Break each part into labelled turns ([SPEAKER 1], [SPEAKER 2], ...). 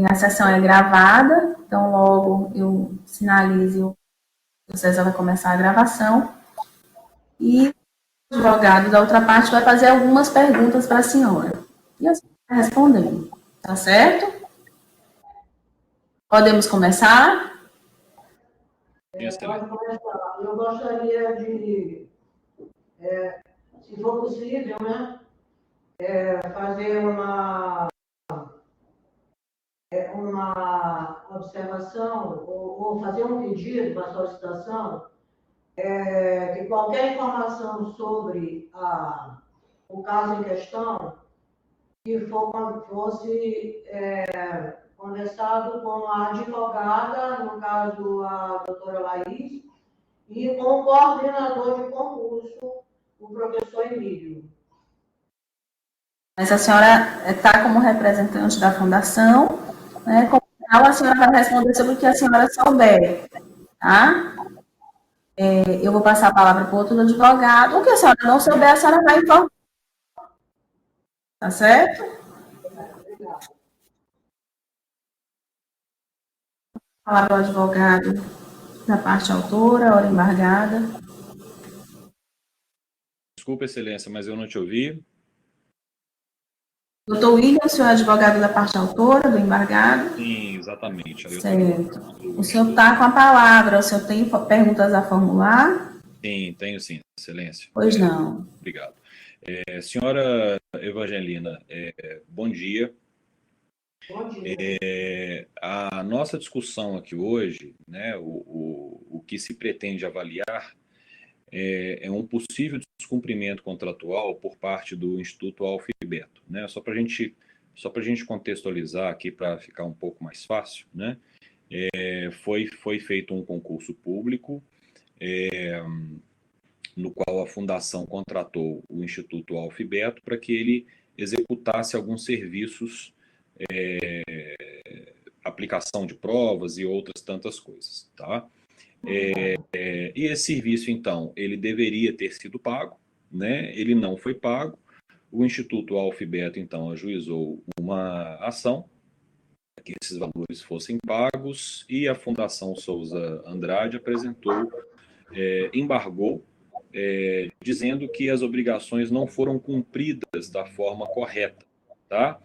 [SPEAKER 1] A sessão é gravada, então logo eu sinalize, o César vai começar a gravação. E o advogado da outra parte vai fazer algumas perguntas para a senhora. E a senhora vai respondendo. Tá certo? Podemos começar?
[SPEAKER 2] Pode começar. Eu gostaria de, se for possível, né, fazer uma observação ou fazer um pedido, uma solicitação, que qualquer informação sobre o caso em questão, que fosse conversado com a advogada, no caso a doutora Laís, e com o coordenador de concurso, o professor Emílio.
[SPEAKER 1] Mas a senhora está como representante da fundação, né? Como tal, a senhora vai responder sobre o que a senhora souber, tá? Eu vou passar a palavra para o outro advogado. O que a senhora não souber, a senhora vai informar. Tá certo? Palavra ao advogado da parte autora, hora embargada.
[SPEAKER 3] Desculpa, excelência, mas eu não te ouvi.
[SPEAKER 1] Doutor William, o senhor é advogado da parte autora, do embargado?
[SPEAKER 3] Sim, exatamente.
[SPEAKER 1] Certo. O senhor está com a palavra, o senhor tem perguntas a formular?
[SPEAKER 3] Sim, tenho sim, excelência.
[SPEAKER 1] Pois não.
[SPEAKER 3] Obrigado. Senhora Evangelina, bom dia.
[SPEAKER 2] Bom dia.
[SPEAKER 3] A nossa discussão aqui hoje, né, o que se pretende avaliar é um possível descumprimento contratual por parte do Instituto Alfibeto, né? Só para a gente contextualizar aqui para ficar um pouco mais fácil, né? Foi feito um concurso público no qual a fundação contratou o Instituto Alfibeto para que ele executasse alguns serviços, aplicação de provas e outras tantas coisas, tá? E esse serviço, então, ele deveria ter sido pago, né? Ele não foi pago. O Instituto Alfibeto, então, ajuizou uma ação para que esses valores fossem pagos e a Fundação Souza Andrade apresentou, embargou, dizendo que as obrigações não foram cumpridas da forma correta, tá?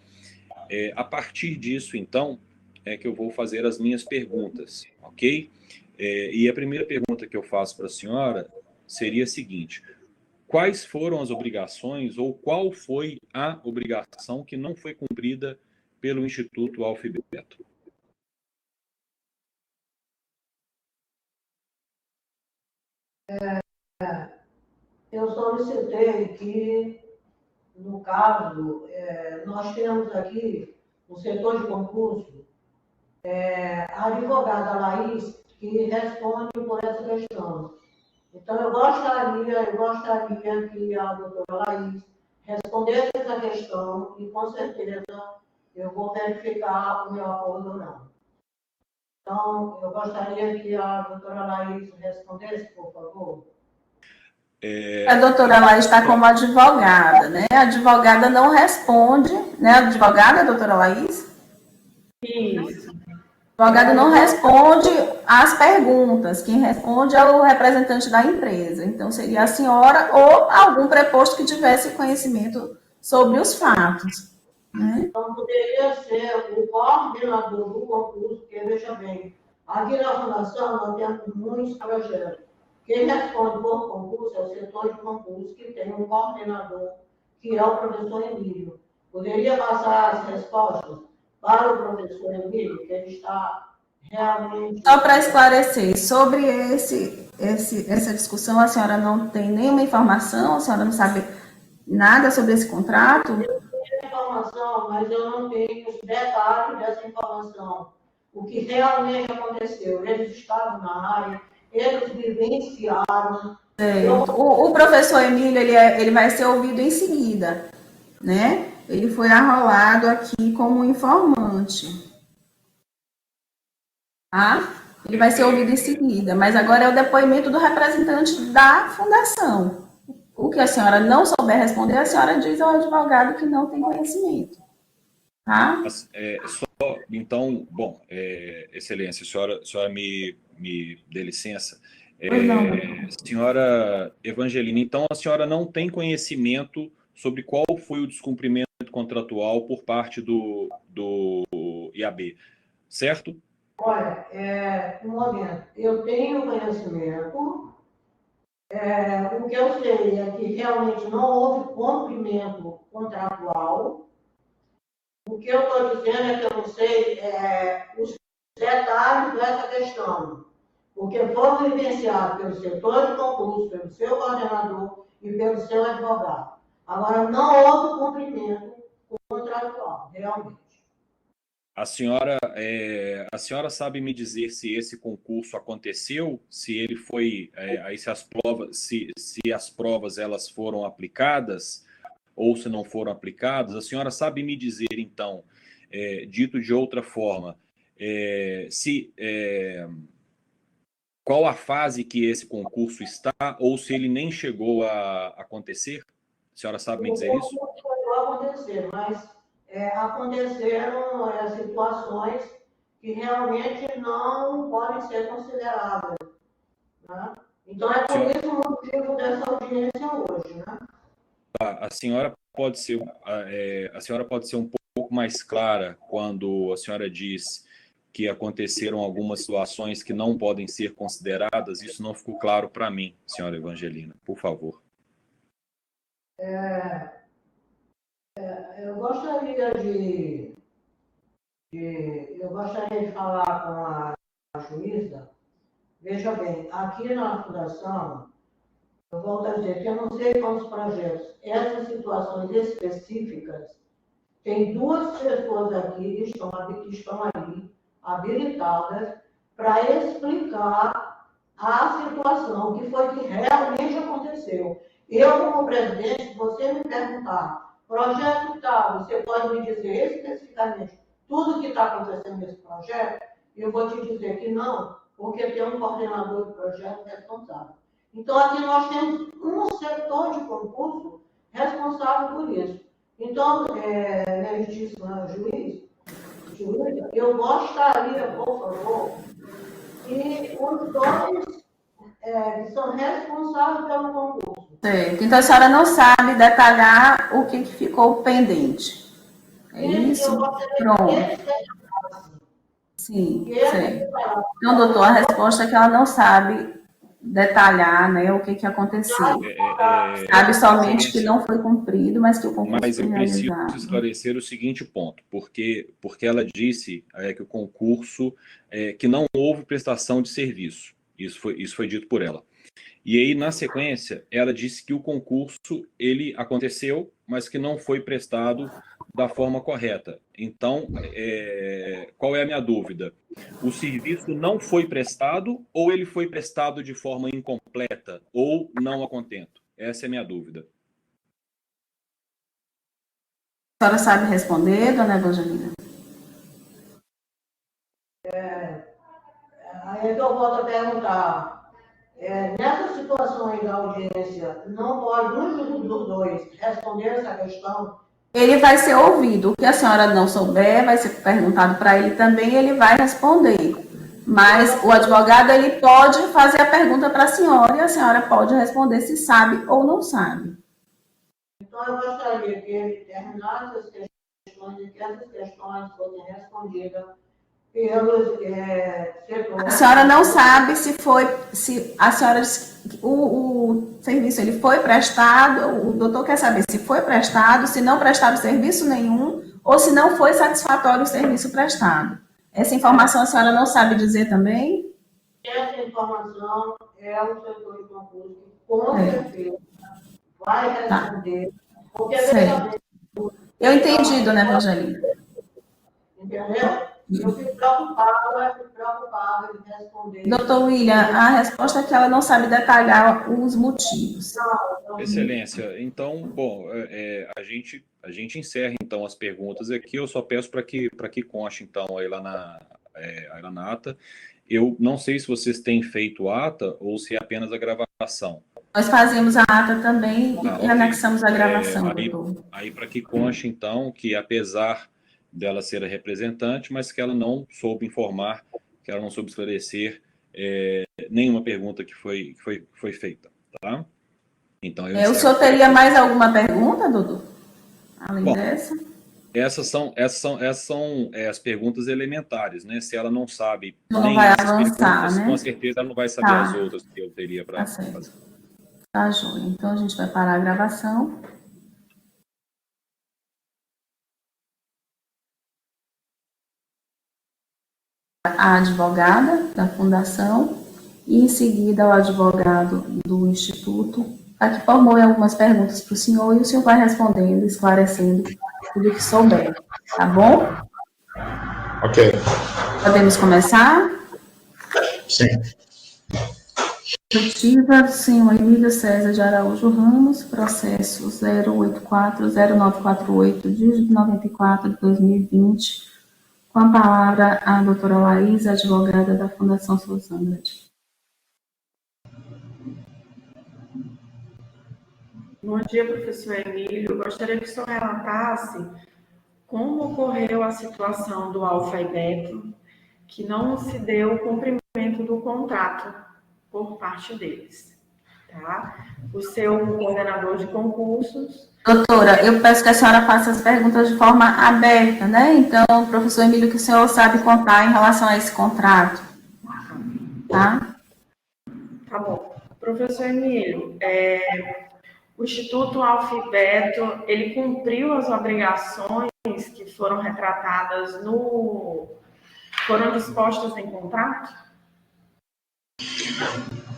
[SPEAKER 3] A partir disso, então, é que eu vou fazer as minhas perguntas, ok? E a primeira pergunta que eu faço para a senhora seria a seguinte: quais foram as obrigações ou qual foi a obrigação que não foi cumprida pelo Instituto Alfibeto?
[SPEAKER 2] Eu solicitei que, no caso, nós temos aqui, no setor de concurso, a advogada Laís, que responde por essa questão. Então, eu gostaria que a doutora Laís respondesse essa questão e, com certeza, eu vou verificar o meu acordo ou não. Então, eu gostaria que a doutora Laís respondesse, por favor.
[SPEAKER 1] A doutora Laís está como advogada, né? A advogada não responde, né? A advogada, doutora Laís?
[SPEAKER 2] Isso.
[SPEAKER 1] O advogado não responde às perguntas, quem responde é o representante da empresa. Então, seria a senhora ou algum preposto que tivesse conhecimento sobre os fatos. Né?
[SPEAKER 2] Então, poderia ser o coordenador do concurso, porque, veja bem, aqui na Fundação nós temos muitos projetos. Quem responde por concurso é o setor de concurso, que tem um coordenador, que é o professor Emílio. Poderia passar as respostas para o professor Emílio, que ele está realmente...
[SPEAKER 1] Só para esclarecer, sobre essa discussão, a senhora não tem nenhuma informação, a senhora não sabe nada sobre esse contrato?
[SPEAKER 2] Eu tenho informação, mas eu não tenho os detalhes dessa informação. O que realmente aconteceu, eles estavam na área, eles vivenciaram...
[SPEAKER 1] O professor Emílio, ele vai ser ouvido em seguida, né? Ele foi arrolado aqui como informante. Tá? Ele vai ser ouvido em seguida, mas agora é o depoimento do representante da fundação. O que a senhora não souber responder, a senhora diz ao advogado que não tem conhecimento. tá?
[SPEAKER 3] Então, bom, excelência, a senhora me dê licença.
[SPEAKER 1] Pois não, doutor.
[SPEAKER 3] Senhora Evangelina, então a senhora não tem conhecimento sobre qual foi o descumprimento contratual por parte do IAB, certo?
[SPEAKER 2] Olha, um momento, eu tenho conhecimento, o que eu sei é que realmente não houve cumprimento contratual. O que eu estou dizendo é que eu não sei os detalhes dessa questão, porque foi vivenciado pelo setor de concurso, pelo seu coordenador e pelo seu advogado. Agora, não houve cumprimento contratual, realmente.
[SPEAKER 3] A senhora sabe me dizer se esse concurso aconteceu, se ele foi, aí se as provas elas foram aplicadas ou se não foram aplicadas? A senhora sabe me dizer então, dito de outra forma, se qual a fase que esse concurso está ou se ele nem chegou a acontecer? A senhora sabe me
[SPEAKER 2] O
[SPEAKER 3] dizer isso?
[SPEAKER 2] concurso chegou a acontecer, mas aconteceram situações que realmente não podem ser consideradas. Né? Então, é por isso o motivo dessa audiência hoje. Né?
[SPEAKER 3] A senhora pode ser, a senhora pode ser um pouco mais clara quando a senhora diz que aconteceram algumas situações que não podem ser consideradas? Isso não ficou claro para mim, senhora Evangelina, por favor.
[SPEAKER 2] Eu gostaria eu gostaria de falar com a juíza. Veja bem, aqui na Fundação, eu volto a dizer que eu não sei quantos projetos, essas situações específicas, tem duas pessoas aqui que estão aí habilitadas para explicar a situação, o que foi que realmente aconteceu. Eu, como presidente, se você me perguntar, projeto tal, você pode me dizer especificamente tudo o que está acontecendo nesse projeto, eu vou te dizer que não, porque tem um coordenador de projeto responsável. Então, aqui nós temos um setor de concurso responsável por isso. Então, meritíssima juíza, eu gostaria, por favor, que os dois que são responsáveis pelo concurso.
[SPEAKER 1] Certo. Então a senhora não sabe detalhar o que ficou pendente. É isso? Pronto. Sim, certo. Então, doutor, a resposta é que ela não sabe detalhar, né, o que aconteceu. Sabe somente que não foi cumprido, mas que o concurso
[SPEAKER 3] Mas
[SPEAKER 1] foi
[SPEAKER 3] eu preciso
[SPEAKER 1] realizado.
[SPEAKER 3] esclarecer o seguinte ponto, porque ela disse que o concurso, que não houve prestação de serviço. Isso foi dito por ela. E aí, na sequência, ela disse que o concurso ele aconteceu, mas que não foi prestado da forma correta. Então, qual é a minha dúvida? O serviço não foi prestado ou ele foi prestado de forma incompleta ou não a contento? Essa é a minha dúvida.
[SPEAKER 1] A senhora sabe responder, dona Evangelina?
[SPEAKER 2] Aí é que eu volto a perguntar. Nessa situação aí da audiência, não pode um dos dois responder essa questão?
[SPEAKER 1] Ele vai ser ouvido. O que a senhora não souber vai ser perguntado para ele também e ele vai responder. Mas o advogado ele pode fazer a pergunta para a senhora e a senhora pode responder se sabe ou não sabe.
[SPEAKER 2] Então, eu gostaria que ele terminasse as questões e que essas questões fossem respondidas pelos setores.
[SPEAKER 1] A senhora não sabe se a senhora o serviço ele foi prestado, o doutor quer saber se foi prestado, se não prestado serviço nenhum ou se não foi satisfatório o serviço prestado. Essa informação a senhora não sabe dizer também?
[SPEAKER 2] Essa informação é o setor de concurso que, com certeza, vai responder. Tá. Porque,
[SPEAKER 1] eu entendi, dona Evangelina.
[SPEAKER 2] Entendeu? Eu fico preocupada em responder.
[SPEAKER 1] Doutor William, a resposta é que ela não sabe detalhar os motivos.
[SPEAKER 3] Excelência, então, bom, a gente encerra então as perguntas aqui. Eu só peço para que conste então aí lá na ata. Eu não sei se vocês têm feito ata ou se é apenas a gravação.
[SPEAKER 1] Nós fazemos a ata também e anexamos a gravação, doutor.
[SPEAKER 3] Aí para que conste então que apesar dela ser a representante, mas que ela não soube informar, que ela não soube esclarecer nenhuma pergunta que foi feita, tá? Então,
[SPEAKER 1] o senhor teria mais alguma pergunta, Dudu? Além dessa?
[SPEAKER 3] Essas são as perguntas elementares, né? Se ela não sabe
[SPEAKER 1] Não
[SPEAKER 3] nem
[SPEAKER 1] vai
[SPEAKER 3] essas
[SPEAKER 1] avançar,
[SPEAKER 3] perguntas,
[SPEAKER 1] né?
[SPEAKER 3] com certeza ela não vai saber as outras que eu teria para fazer.
[SPEAKER 1] Tá, joia. Então, a gente vai parar a gravação. A advogada da Fundação e, em seguida, o advogado do Instituto, para que formule algumas perguntas para o senhor e o senhor vai respondendo, esclarecendo tudo o que souber. Tá bom?
[SPEAKER 4] Ok.
[SPEAKER 1] Podemos começar?
[SPEAKER 4] Sim.
[SPEAKER 1] Objetiva, senhor Emílio César de Araújo Ramos, processo 084-0948 de 94 de 2020. Com a palavra, a doutora Laís, advogada da Fundação Suzana.
[SPEAKER 5] Bom dia, professor Emílio. Gostaria que o senhor relatasse como ocorreu a situação do Alfa e Beta, que não se deu o cumprimento do contrato por parte deles, tá? O seu coordenador de concursos...
[SPEAKER 1] Doutora, eu peço que a senhora faça as perguntas de forma aberta, né? Então, professor Emílio, que o senhor sabe contar em relação a esse contrato, tá?
[SPEAKER 5] Tá bom. Professor Emílio, o Instituto Alfa e Beta, ele cumpriu as obrigações que foram retratadas foram dispostas em contrato?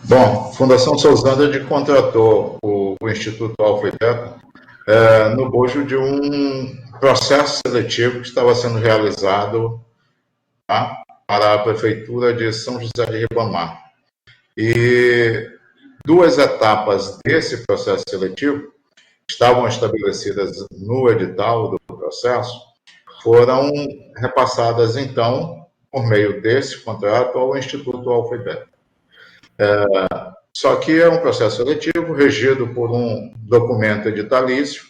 [SPEAKER 4] Bom, a Fundação Suzana contratou o Instituto Alfa e Beta no bojo de um processo seletivo que estava sendo realizado, tá, para a Prefeitura de São José de Ribamar. E duas etapas desse processo seletivo estavam estabelecidas no edital do processo, foram repassadas, então, por meio desse contrato, ao Instituto Alfa e Beta. Só que é um processo seletivo regido por um documento editalício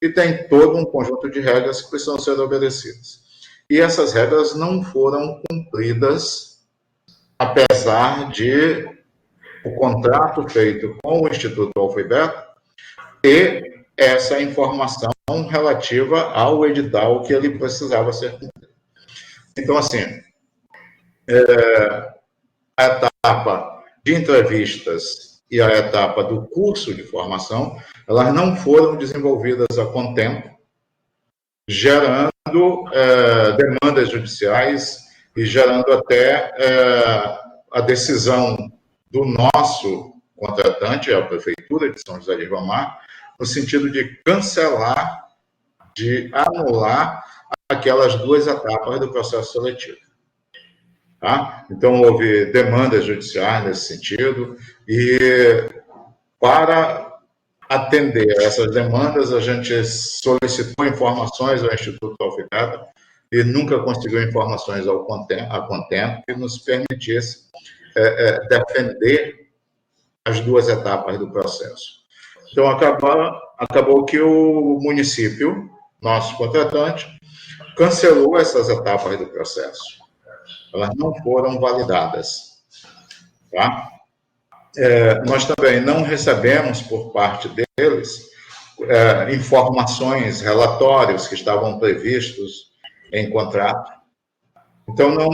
[SPEAKER 4] e tem todo um conjunto de regras que precisam ser obedecidas. E essas regras não foram cumpridas, apesar de o contrato feito com o Instituto Alfa e Beta ter essa informação relativa ao edital que ele precisava ser cumprido. Então, assim, a etapa de entrevistas e a etapa do curso de formação, elas não foram desenvolvidas a contento, gerando demandas judiciais e gerando até a decisão do nosso contratante, a Prefeitura de São José de Ribamar, no sentido de cancelar, de anular aquelas duas etapas do processo seletivo. Tá? Então, houve demandas judiciais nesse sentido, e para atender a essas demandas, a gente solicitou informações ao Instituto Alfa e Beta e nunca conseguiu informações a contento que nos permitisse defender as duas etapas do processo. Então, acabou que o município, nosso contratante, cancelou essas etapas do processo. Elas não foram validadas. Tá? Nós também não recebemos por parte deles informações, relatórios que estavam previstos em contrato. Então, não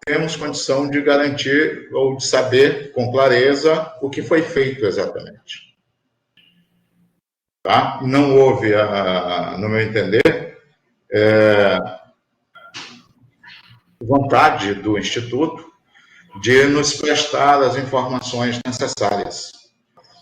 [SPEAKER 4] temos condição de garantir ou de saber com clareza o que foi feito exatamente. Tá? Não houve, no meu entender, vontade do Instituto de nos prestar as informações necessárias.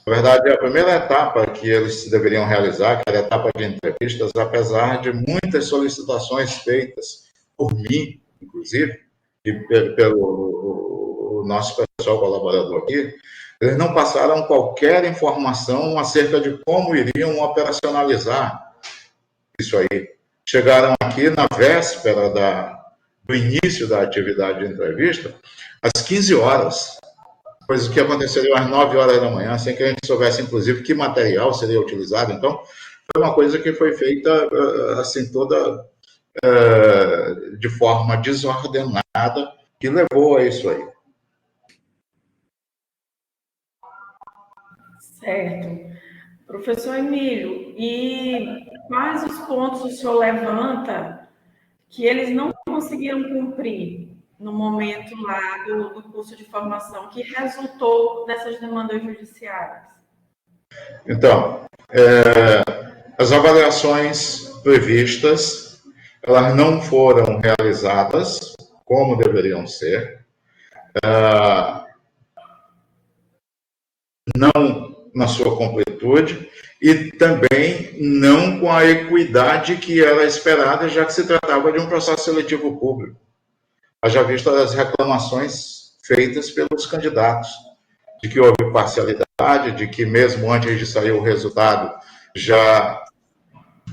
[SPEAKER 4] Na verdade, a primeira etapa que eles deveriam realizar, que era a etapa de entrevistas, apesar de muitas solicitações feitas por mim, inclusive, e pelo nosso pessoal colaborador aqui, eles não passaram qualquer informação acerca de como iriam operacionalizar isso aí. Chegaram aqui na véspera do início da atividade de entrevista, às 15 horas, coisa que aconteceria às 9 horas da manhã, sem que a gente soubesse, inclusive, que material seria utilizado. Então, foi uma coisa que foi feita, assim, toda de forma desordenada que levou a isso aí.
[SPEAKER 5] Certo. Professor Emílio, e quais os pontos o senhor levanta que eles não conseguiram cumprir no momento lá do curso de formação, que resultou dessas demandas judiciárias?
[SPEAKER 4] Então, as avaliações previstas, elas não foram realizadas como deveriam ser, não na sua completude, e também não com a equidade que era esperada, já que se tratava de um processo seletivo público. Haja vista as reclamações feitas pelos candidatos, de que houve parcialidade, de que mesmo antes de sair o resultado já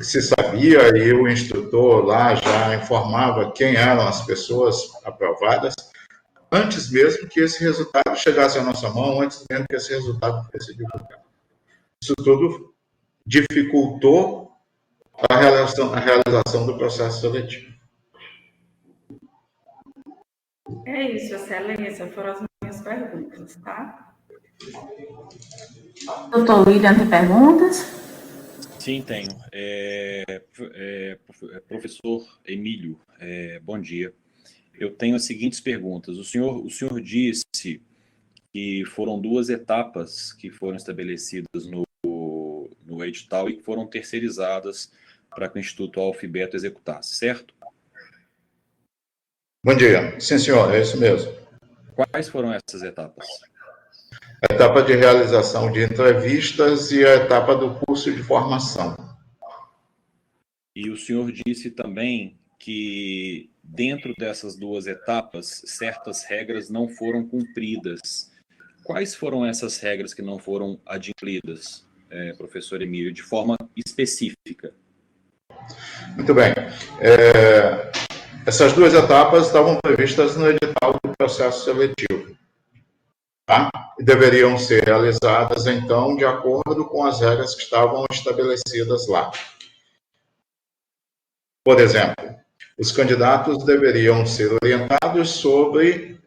[SPEAKER 4] se sabia e o instrutor lá já informava quem eram as pessoas aprovadas, antes mesmo que esse resultado chegasse à nossa mão, antes mesmo que esse resultado fosse divulgado. Isso tudo dificultou a realização do processo seletivo.
[SPEAKER 5] É isso, excelência, foram as minhas perguntas, tá?
[SPEAKER 1] Doutor William, tem perguntas?
[SPEAKER 3] Sim, tenho. Professor Emílio, bom dia. Eu tenho as seguintes perguntas. O senhor disse que foram 2 etapas que foram estabelecidas no edital e que foram terceirizadas para que o Instituto Alfabeto executasse, certo?
[SPEAKER 4] Bom dia. Sim, senhor, é isso mesmo.
[SPEAKER 3] Quais foram essas etapas?
[SPEAKER 4] A etapa de realização de entrevistas e a etapa do curso de formação.
[SPEAKER 3] E o senhor disse também que dentro dessas 2 etapas, certas regras não foram cumpridas. Quais foram essas regras que não foram adimplidas, professor Emílio, de forma específica?
[SPEAKER 4] Muito bem. Essas 2 etapas estavam previstas no edital do processo seletivo. Tá? E deveriam ser realizadas, então, de acordo com as regras que estavam estabelecidas lá. Por exemplo, os candidatos deveriam ser orientados sobre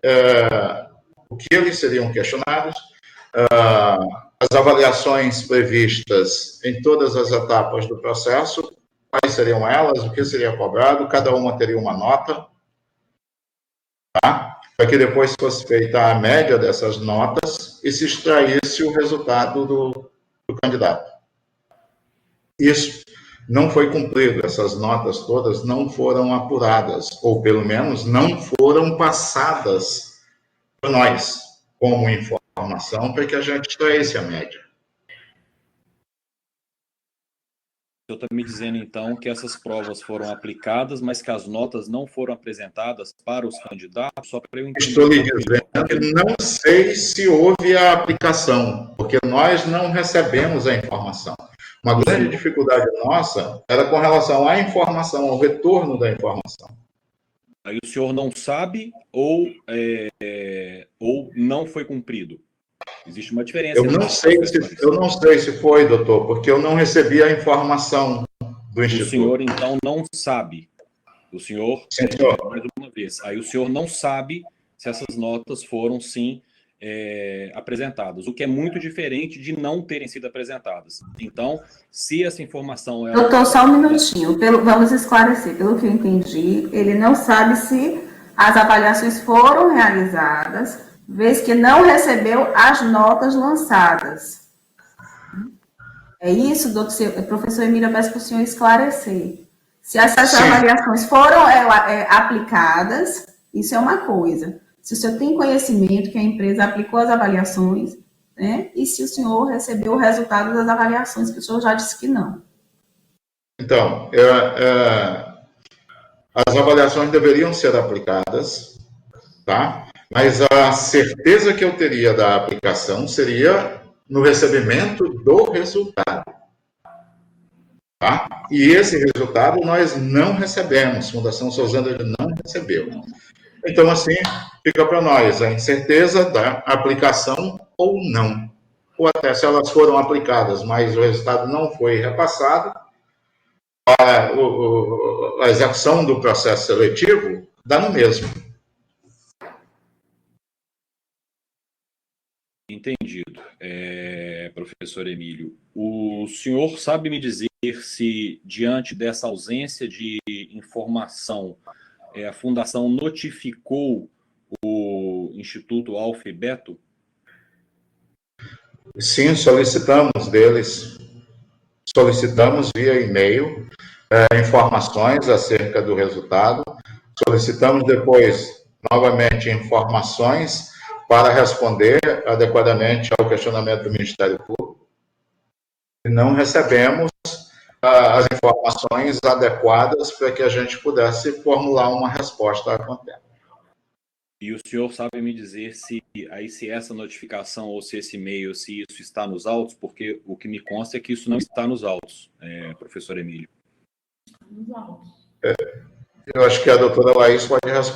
[SPEAKER 4] o que eles seriam questionados, as avaliações previstas em todas as etapas do processo, quais seriam elas, o que seria cobrado, cada uma teria uma nota, tá? Para que depois fosse feita a média dessas notas e se extraísse o resultado do candidato. Isso não foi cumprido, essas notas todas não foram apuradas, ou pelo menos não foram passadas para nós, como informação, para que a gente extraísse a média.
[SPEAKER 3] O senhor está me dizendo, então, que essas provas foram aplicadas, mas que as notas não foram apresentadas para os candidatos, só para eu entender.
[SPEAKER 4] Estou lhe dizendo que não sei se houve a aplicação, porque nós não recebemos a informação. Uma grande dificuldade nossa era com relação à informação, ao retorno da informação.
[SPEAKER 3] Aí o senhor não sabe ou não foi cumprido? Existe uma diferença.
[SPEAKER 4] Eu não sei se foi, doutor, porque eu não recebi a informação do Instituto.
[SPEAKER 3] O senhor, então, não sabe. O senhor,
[SPEAKER 4] Sim, senhor.
[SPEAKER 3] Mais uma vez, aí o senhor não sabe se essas notas foram, sim, apresentadas, o que é muito diferente de não terem sido apresentadas. Então, se essa informação...
[SPEAKER 1] Doutor, só um minutinho, vamos esclarecer. Pelo que eu entendi, ele não sabe se as avaliações foram realizadas, vez que não recebeu as notas lançadas. É isso, professor Emílio, eu peço para o senhor esclarecer. Se essas avaliações foram aplicadas, isso é uma coisa. Se o senhor tem conhecimento que a empresa aplicou as avaliações, né, e se o senhor recebeu o resultado das avaliações, que o senhor já disse que não.
[SPEAKER 4] Então, as avaliações deveriam ser aplicadas, tá? Mas a certeza que eu teria da aplicação seria no recebimento do resultado. Tá? E esse resultado nós não recebemos, Fundação Sozana não recebeu. Então, assim, fica para nós a incerteza da aplicação ou não. Ou até se elas foram aplicadas, mas o resultado não foi repassado, a execução do processo seletivo dá no mesmo.
[SPEAKER 3] Entendido. Professor Emílio, o senhor sabe me dizer se, diante dessa ausência de informação, a Fundação notificou o Instituto Alfa e Beto?
[SPEAKER 4] Sim, solicitamos deles, solicitamos via e-mail informações acerca do resultado, solicitamos depois, novamente, informações para responder adequadamente ao questionamento do Ministério Público. E não recebemos as informações adequadas para que a gente pudesse formular uma resposta a contento.
[SPEAKER 3] E o senhor sabe me dizer se essa notificação ou se esse e-mail, se isso está nos autos? Porque o que me consta é que isso não está nos autos, professor Emílio.
[SPEAKER 5] Nos autos.
[SPEAKER 4] Eu acho que a doutora Laís pode responder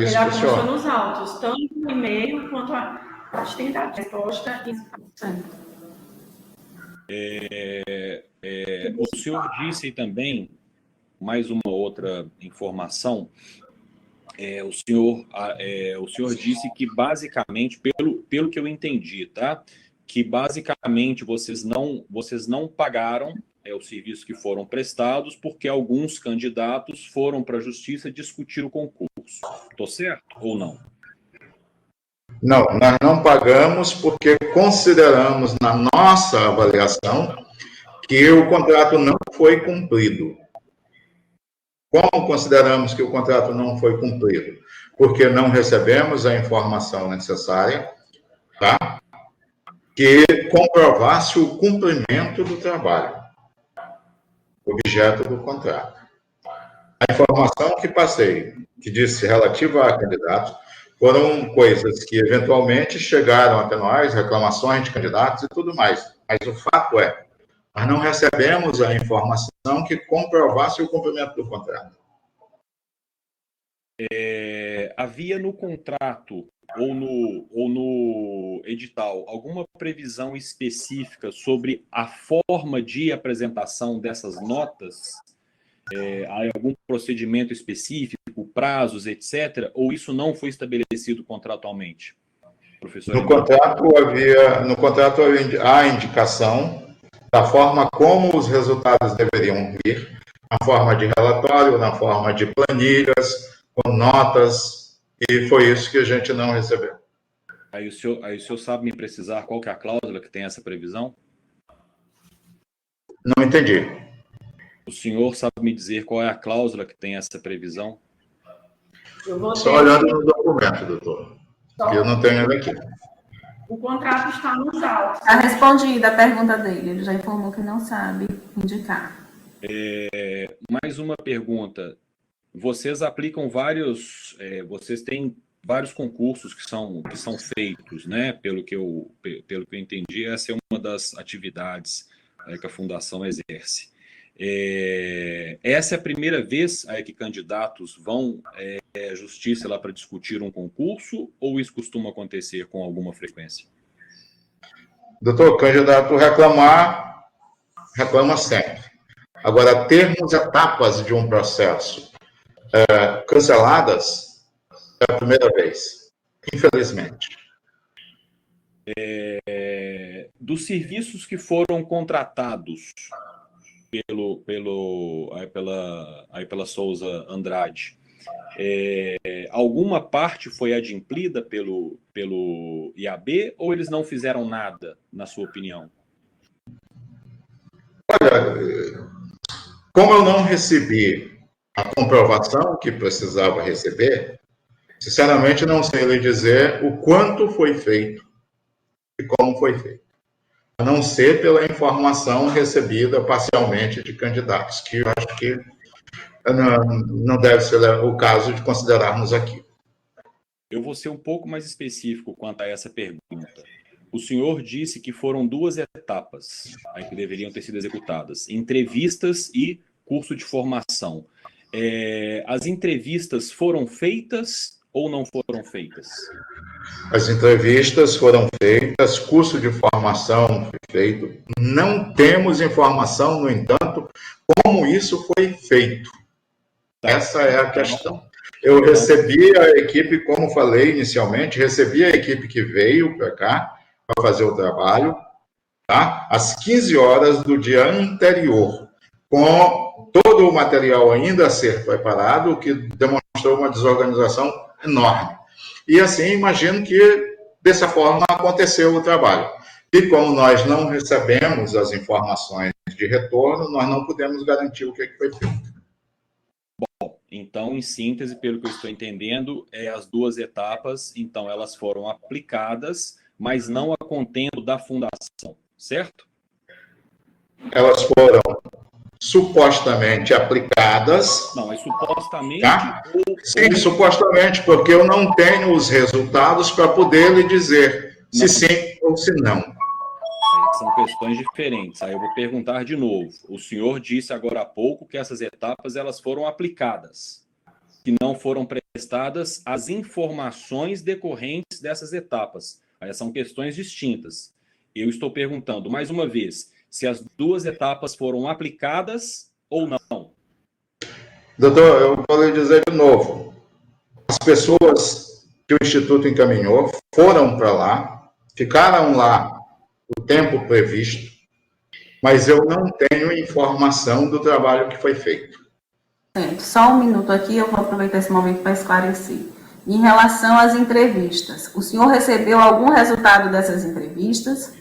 [SPEAKER 4] isso para o senhor.
[SPEAKER 5] Ele nos autos, tanto no e-mail quanto a tentativa de resposta.
[SPEAKER 3] O senhor disse também, mais uma outra informação, o senhor disse que basicamente, pelo que eu entendi, tá? Que basicamente vocês não pagaram os serviços que foram prestados porque alguns candidatos foram para a justiça discutir o concurso. Estou certo ou não?
[SPEAKER 4] Não, nós não pagamos porque consideramos na nossa avaliação que o contrato não foi cumprido. Como consideramos que o contrato não foi cumprido? Porque não recebemos a informação necessária, tá? Que comprovasse o cumprimento do trabalho, objeto do contrato. A informação que passei, que disse relativa a candidatos, foram coisas que eventualmente chegaram até nós, reclamações de candidatos e tudo mais. Mas o fato é, nós não recebemos a informação que comprovasse o cumprimento do contrato.
[SPEAKER 3] Havia no contrato ou no edital alguma previsão específica sobre a forma de apresentação dessas notas? Há algum procedimento específico, prazos, etc., ou isso não foi estabelecido contratualmente? Professor
[SPEAKER 4] No contrato havia a indicação da forma como os resultados deveriam vir, na forma de relatório, na forma de planilhas, com notas, e foi isso que a gente não recebeu.
[SPEAKER 3] Aí o senhor sabe me precisar qual que é a cláusula que tem essa previsão?
[SPEAKER 4] Não entendi.
[SPEAKER 3] O senhor sabe me dizer qual é a cláusula que tem essa previsão?
[SPEAKER 4] Só olhando no documento, doutor. Eu não tenho ele aqui.
[SPEAKER 5] O contrato está nos autos.
[SPEAKER 1] Está respondida a pergunta dele. Ele já informou que não sabe indicar.
[SPEAKER 3] Mais uma pergunta. Vocês aplicam vocês têm vários concursos que são feitos, né? Pelo que eu entendi, essa é uma das atividades que a Fundação exerce. Essa é a primeira vez que candidatos vão à justiça lá para discutir um concurso, ou isso costuma acontecer com alguma frequência?
[SPEAKER 4] Doutor, o candidato reclama sempre. Agora, termos etapas de um processo canceladas é a primeira vez, infelizmente.
[SPEAKER 3] Dos serviços que foram contratados pela Souza Andrade, alguma parte foi adimplida pelo IAB, ou eles não fizeram nada, na sua opinião?
[SPEAKER 4] Olha, como eu não recebi a comprovação que precisava receber, sinceramente não sei lhe dizer o quanto foi feito e como foi feito. A não ser pela informação recebida parcialmente de candidatos, que eu acho que não deve ser o caso de considerarmos aqui.
[SPEAKER 3] Eu vou ser um pouco mais específico quanto a essa pergunta. O senhor disse que foram 2 etapas que deveriam ter sido executadas: entrevistas e curso de formação. As entrevistas foram feitas ou não foram feitas?
[SPEAKER 4] As entrevistas foram feitas, curso de formação foi feito. Não temos informação, no entanto, como isso foi feito. Essa é a questão. Eu recebi a equipe, como falei inicialmente, recebi a equipe que veio para cá para fazer o trabalho, tá? Às 15 horas do dia anterior, com todo o material ainda a ser preparado, o que demonstrou uma desorganização enorme. E assim, imagino que dessa forma aconteceu o trabalho. E como nós não recebemos as informações de retorno, nós não podemos garantir o que foi feito.
[SPEAKER 3] Bom, então, em síntese, pelo que eu estou entendendo, as duas etapas, então, elas foram aplicadas, mas não a contento da fundação, certo?
[SPEAKER 4] Elas foram supostamente aplicadas.
[SPEAKER 3] Não, mas supostamente...
[SPEAKER 4] Tá? Sim, supostamente, porque eu não tenho os resultados para poder lhe dizer se sim ou se não.
[SPEAKER 3] São questões diferentes. Aí eu vou perguntar de novo. O senhor disse agora há pouco que essas etapas elas foram aplicadas, que não foram prestadas as informações decorrentes dessas etapas. Aí são questões distintas. Eu estou perguntando, mais uma vez, se as duas etapas foram aplicadas ou não.
[SPEAKER 4] Doutor, eu vou lhe dizer de novo. As pessoas que o Instituto encaminhou foram para lá, ficaram lá o tempo previsto, mas eu não tenho informação do trabalho que foi feito.
[SPEAKER 1] Só um minuto aqui, eu vou aproveitar esse momento para esclarecer. Em relação às entrevistas, o senhor recebeu algum resultado dessas entrevistas?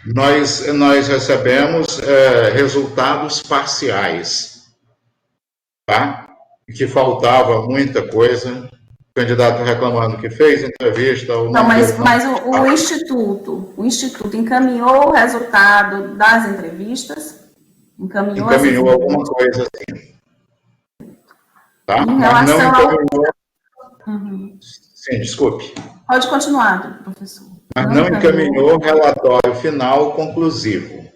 [SPEAKER 4] Nós recebemos resultados parciais, tá? Que faltava muita coisa. O candidato reclamando que fez entrevista ou não.
[SPEAKER 1] Não, mas o Instituto encaminhou o resultado das entrevistas? Encaminhou
[SPEAKER 4] alguma coisa assim. Tá?
[SPEAKER 1] Em relação
[SPEAKER 4] mas não encaminhou...
[SPEAKER 1] Uhum.
[SPEAKER 4] Sim, desculpe.
[SPEAKER 1] Pode continuar, professor.
[SPEAKER 4] Mas não encaminhou o relatório final conclusivo.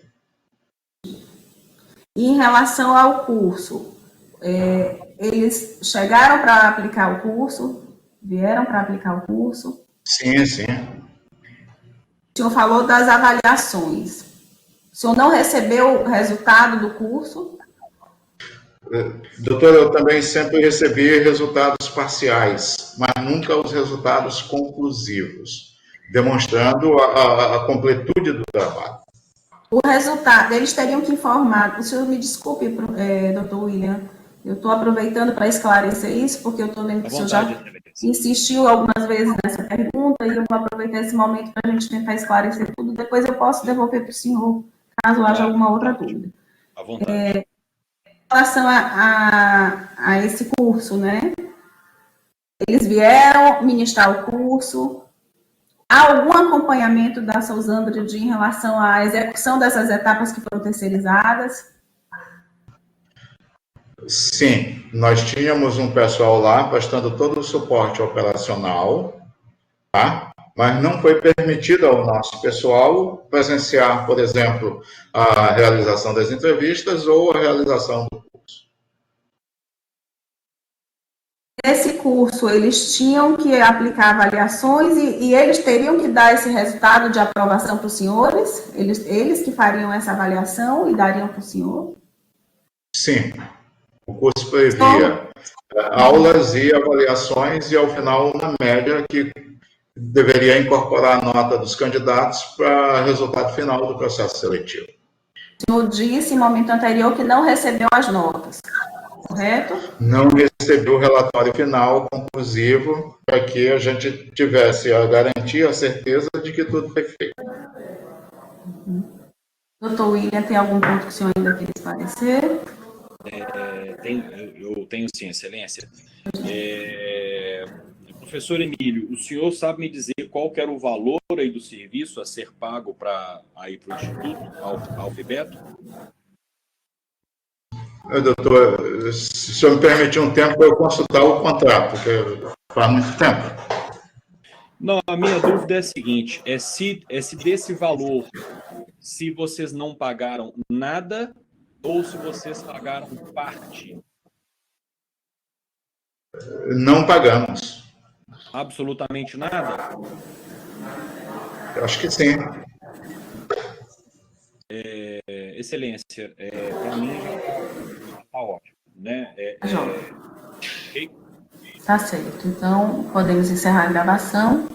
[SPEAKER 1] E em relação ao curso, eles chegaram para aplicar o curso? Vieram para aplicar o curso?
[SPEAKER 4] Sim, sim.
[SPEAKER 1] O senhor falou das avaliações. O senhor não recebeu o resultado do curso?
[SPEAKER 4] Doutor, eu também sempre recebi resultados parciais, mas nunca os resultados conclusivos, demonstrando a completude do trabalho.
[SPEAKER 1] O resultado, eles teriam que informar, o senhor me desculpe, doutor William, eu estou aproveitando para esclarecer isso, porque eu estou lendo que o senhor já insistiu algumas vezes nessa pergunta, e eu vou aproveitar esse momento para a gente tentar esclarecer tudo, depois eu posso devolver para o senhor, caso haja alguma outra dúvida.
[SPEAKER 3] À vontade.
[SPEAKER 1] Em relação a esse curso, né? Eles vieram ministrar o curso. Há algum acompanhamento da Sousandra em relação à execução dessas etapas que foram terceirizadas?
[SPEAKER 4] Sim, nós tínhamos um pessoal lá prestando todo o suporte operacional, tá? Mas não foi permitido ao nosso pessoal presenciar, por exemplo, a realização das entrevistas ou a realização do curso.
[SPEAKER 1] Nesse curso, eles tinham que aplicar avaliações e eles teriam que dar esse resultado de aprovação para os senhores? Eles que fariam essa avaliação e dariam para o senhor?
[SPEAKER 4] Sim, o curso previa aulas e avaliações e, ao final, uma média que deveria incorporar a nota dos candidatos para o resultado final do processo seletivo.
[SPEAKER 1] O senhor disse, no momento anterior, que não recebeu as notas, correto?
[SPEAKER 4] Não recebeu o relatório final conclusivo para que a gente tivesse a garantia, a certeza de que tudo foi feito.
[SPEAKER 1] Doutor William, tem algum ponto que o senhor ainda quer esclarecer?
[SPEAKER 3] Eu tenho sim, excelência. Professor Emílio, o senhor sabe me dizer qual que era o valor aí do serviço a ser pago para ir para o Instituto Alfabeto?
[SPEAKER 4] Doutor, se o senhor me permitir um tempo, eu consultar o contrato, porque faz muito tempo.
[SPEAKER 3] Não, a minha dúvida é a seguinte, se desse valor, se vocês não pagaram nada ou se vocês pagaram parte?
[SPEAKER 4] Não pagamos.
[SPEAKER 3] Absolutamente nada?
[SPEAKER 4] Eu acho que sim.
[SPEAKER 3] Excelência, para mim já está ótimo, né?
[SPEAKER 1] Joia.
[SPEAKER 3] Ok?
[SPEAKER 1] Tá certo. Então, podemos encerrar a gravação.